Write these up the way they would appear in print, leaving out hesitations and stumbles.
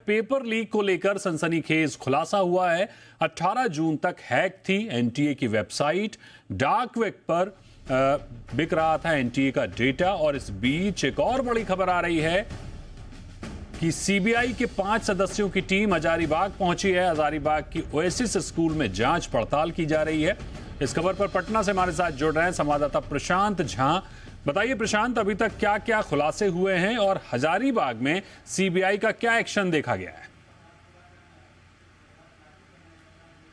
Paper leak को लेकर सनसनीखेज खुलासा हुआ है। 18 जून तक हैक थी एनटीए की वेबसाइट। डार्क वेब पर बिक रहा था एनटीए का डेटा। और इस बीच एक और बड़ी खबर आ रही है कि सीबीआई के 5 सदस्यों की टीम हजारीबाग पहुंची है। हजारीबाग की ओएसिस स्कूल में जांच पड़ताल की जा रही है। इस खबर पर पटना से हमारे साथ जुड़ रहे हैं संवाददाता प्रशांत झा। बताइए प्रशांत, अभी तक क्या क्या खुलासे हुए हैं और हजारीबाग में सीबीआई का क्या एक्शन देखा गया है?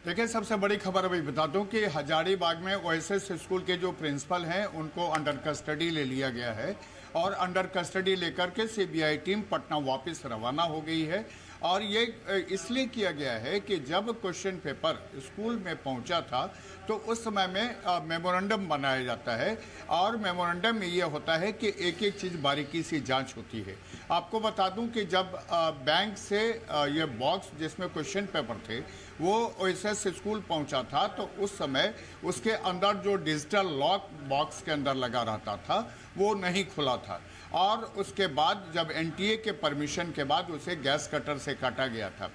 देखिए, सबसे बड़ी खबर अभी बता दूं कि हजारीबाग में ओएसिस स्कूल के जो प्रिंसिपल हैं उनको अंडर कस्टडी ले लिया गया है और अंडर कस्टडी लेकर के सीबीआई टीम पटना वापस रवाना हो गई है। और ये इसलिए किया गया है कि जब क्वेश्चन पेपर स्कूल में पहुंचा था तो उस समय में मेमोरेंडम बनाया जाता है और मेमोरेंडम में ये होता है कि एक एक चीज़ बारीकी से जांच होती है। आपको बता दूं कि जब बैंक से ये बॉक्स जिसमें क्वेश्चन पेपर थे वो ओएसिस स्कूल पहुंचा था तो उस समय उसके अंदर जो डिजिटल लॉक बॉक्स के अंदर लगा रहता था वो नहीं खुला था और उसके बाद जब एनटीए के परमिशन के बाद उसे गैस कटर से काटा गया था।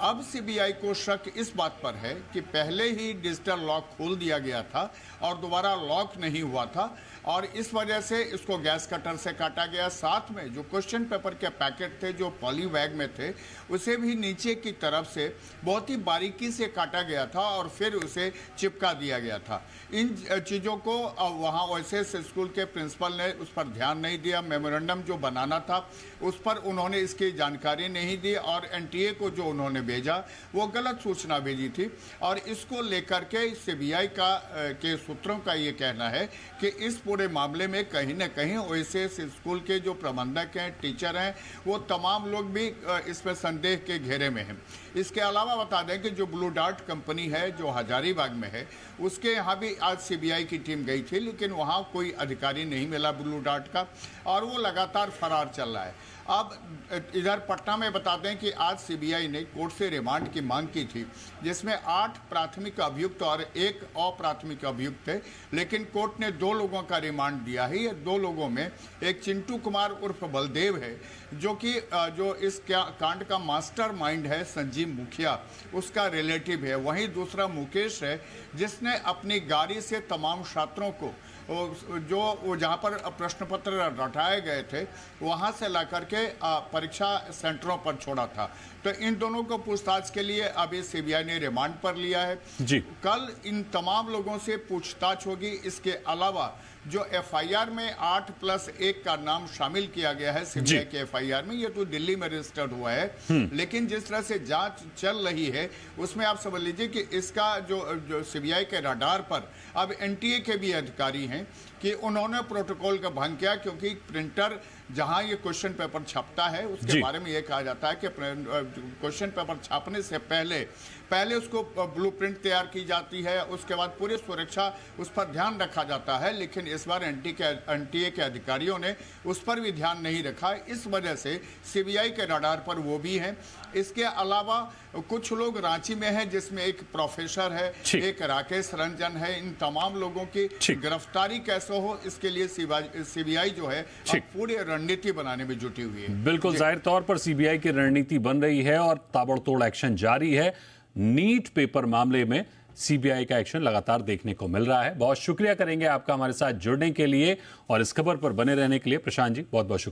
अब सीबीआई को शक इस बात पर है कि पहले ही डिजिटल लॉक खोल दिया गया था और दोबारा लॉक नहीं हुआ था और इस वजह से इसको गैस कटर से काटा गया। साथ में जो क्वेश्चन पेपर के पैकेट थे जो पॉली बैग में थे उसे भी नीचे की तरफ से बहुत ही बारीकी से काटा गया था और फिर उसे चिपका दिया गया था। इन चीज़ों को वहाँ ओएसिस स्कूल के प्रिंसिपल ने उस पर ध्यान नहीं दिया। मेमोरेंडम जो बनाना था उस पर उन्होंने इसकी जानकारी नहीं दी और एनटीए को जो उन्होंने भेजा वो गलत सूचना भेजी थी। और इसको लेकर के सीबीआई के सूत्रों का ये कहना है कि इस पूरे मामले में कहीं न कहीं ओएसिस स्कूल के जो प्रबंधक हैं, टीचर हैं, वो तमाम लोग भी इसमें संदेह के घेरे में हैं। इसके अलावा बता दें कि जो ब्लू डार्ट कंपनी है जो हजारीबाग में है उसके यहाँ भी आज सीबीआई की टीम गई थी लेकिन वहाँ कोई अधिकारी नहीं मिला ब्लू डार्ट का और वो लगातार फरार चल रहा है। अब इधर पटना में बता दें कि आज सीबीआई ने कोर्ट से रिमांड की मांग की थी जिसमें 8 प्राथमिक अभियुक्त और 1 अप्राथमिक अभियुक्त थे, लेकिन कोर्ट ने 2 लोगों का रिमांड दिया है। ये 2 लोगों में एक चिंटू कुमार उर्फ बलदेव है जो कि जो इस कांड का मास्टर माइंड है, संजीव मुखिया उसका रिलेटिव है। वहीं दूसरा मुकेश है जिसने अपनी गाड़ी से तमाम छात्रों को जो जहाँ पर प्रश्न पत्र रटाए गए थे वहाँ से ला करके परीक्षा सेंटरों पर छोड़ा था। तो इन दोनों को पूछताछ के लिए अभी सीबीआई ने रिमांड पर लिया है जी। कल इन तमाम लोगों से पूछताछ होगी। इसके अलावा जो एफआईआर में 8+1 का नाम शामिल किया गया है सीबीआई के एफआईआर में, ये तो दिल्ली में रजिस्टर्ड हुआ है लेकिन जिस तरह से जांच चल रही है उसमें आप समझ लीजिए कि इसका जो सीबीआई के रडार पर अब एनटीए के भी अधिकारी हैं कि उन्होंने प्रोटोकॉल का भंग किया क्योंकि प्रिंटर जहां ये क्वेश्चन पेपर छपता है उसके बारे में ये कहा जाता है कि क्वेश्चन पेपर छापने से पहले उसको ब्लूप्रिंट तैयार की जाती है, उसके बाद पूरी सुरक्षा उस पर ध्यान रखा जाता है। लेकिन इस बार एनटीए के अधिकारियों ने उस पर भी ध्यान नहीं रखा, इस वजह से सीबीआई के रडार पर वो भी हैं। इसके अलावा कुछ लोग रांची में हैं जिसमें एक प्रोफेसर है, एक राकेश रंजन है। इन तमाम लोगों की गिरफ्तारी कैसे हो इसके लिए सीबीआई जो है पूरी रणनीति बनाने में जुटी हुई है। बिल्कुल, जाहिर तौर पर सीबीआई की रणनीति बन रही है और ताबड़तोड़ एक्शन जारी है। नीट पेपर मामले में सीबीआई का एक्शन लगातार देखने को मिल रहा है। बहुत शुक्रिया करेंगे आपका हमारे साथ जुड़ने के लिए और इस खबर पर बने रहने के लिए। प्रशांत जी, बहुत बहुत शुक्रिया।